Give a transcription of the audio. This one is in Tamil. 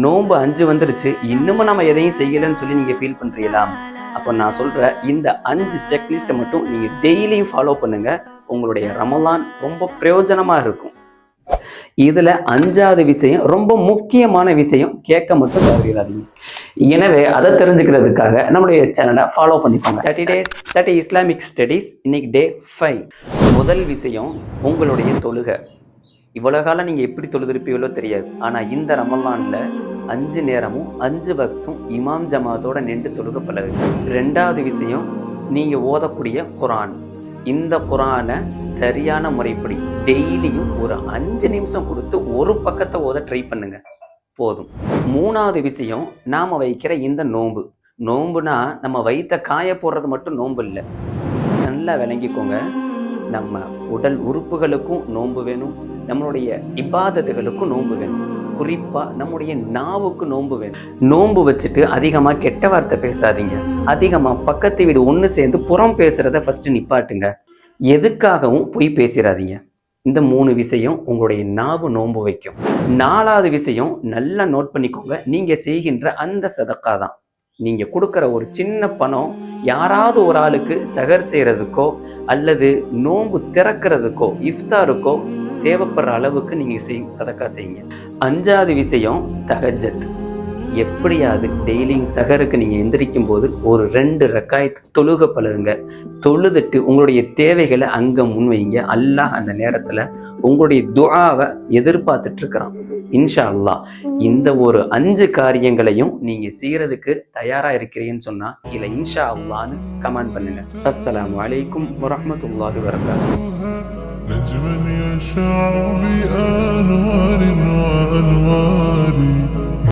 நோன்பு 5 வந்துருச்சு, இன்னமும் நம்ம எதையும் செய்யலைன்னு சொல்லி நீங்கள் ஃபீல் பண்ணுறீங்களா? அப்போ நான் சொல்கிற இந்த 5 செக்லிஸ்ட்டை மட்டும் நீங்கள் டெய்லியும் ஃபாலோ பண்ணுங்கள். உங்களுடைய ரமலான் ரொம்ப பிரயோஜனமாக இருக்கும். இதில் 5வது விஷயம் ரொம்ப முக்கியமான விஷயம், கேட்க மட்டும் தவறிடாதீங்க. எனவே அதை தெரிஞ்சுக்கிறதுக்காக நம்முடைய சேனலை ஃபாலோ பண்ணிக்கோங்க. 30 days 30 இஸ்லாமிக் ஸ்டடீஸ். இன்னைக்கு டே 5. முதல் விஷயம், உங்களுடைய தொழுகை. இவ்வளோ காலம் நீங்கள் எப்படி தொழுதிருப்பீங்களோ தெரியாது, ஆனால் இந்த ரமலானில் 5 நேரமும் 5 வக்தும் இமாம் ஜமாத்தோட நின்று தொழுக பழகுங்க. 2வது விஷயம், நீங்கள் ஓதக்கூடிய குரான். இந்த குரானை சரியான முறைப்படி டெய்லியும் ஒரு 5 நிமிஷம் கொடுத்து ஒரு பக்கத்தை ஓத ட்ரை பண்ணுங்க, போதும். 3வது விஷயம், நாம் வைக்கிற இந்த நோன்பு. நோன்புனா நம்ம வயிற்ற காய போடுறது மட்டும் நோன்பு இல்லை. நல்லா விளங்கிக்கோங்க, நம்ம உடல் உறுப்புகளுக்கும் நோன்பு வேணும், நம்மளுடைய இபாதத்துகளுக்கும் நோன்பு வேணும். குறிப்பாக நம்முடைய நாவுக்கு நோன்பு வேணும். நோன்பு வச்சுட்டு அதிகமாக கெட்ட வார்த்தை பேசாதீங்க. அதிகமாக பக்கத்து வீடு ஒன்று சேர்ந்து புறம் பேசுகிறத ஃபஸ்ட்டு நிப்பாட்டுங்க. எதுக்காகவும் போய் பேசிடாதீங்க. இந்த 3 விஷயம் உங்களுடைய நாவு நோன்பு வைக்கும். 4வது விஷயம், நல்லா நோட் பண்ணிக்கோங்க, நீங்கள் செய்கின்ற அந்த சதக்கா தான். நீங்கள் கொடுக்குற ஒரு சின்ன பணம் யாராவது ஒரு ஆளுக்கு சகர் செய்கிறதுக்கோ அல்லது நோன்பு திறக்கிறதுக்கோ இஃப்தாருக்கோ தேவைப்படுற அளவுக்கு நீங்கள் சதக்கா செய்யுங்க. 5வது விஷயம், தஹஜ்ஜத். எப்படியாவது டெய்லியும் சகருக்கு நீங்கள் எந்திரிக்கும் போது ஒரு 2 ரக்காயத்து தொழுக பழகுங்க. தொழுதுட்டு உங்களுடைய தேவைகளை அங்கே முன்வைங்க. அல்லாஹ் அந்த நேரத்தில் உங்களுடைய துஆவை எதிர்பார்த்துட்டு இருக்கிறான். இன்ஷா அல்லாஹ் இந்த ஒரு 5 காரியங்களையும் நீங்கள் செய்கிறதுக்கு தயாராக இருக்கிறீங்கன்னு சொன்னால் இல்லை இன்ஷா அல்லான்னு கமெண்ட் பண்ணுங்க. அஸ்ஸலாமு அலைக்கும் வரஹ்மத்துல்லாஹி வபரகாத்துஹு. نجما يشع بأنوار وأنوار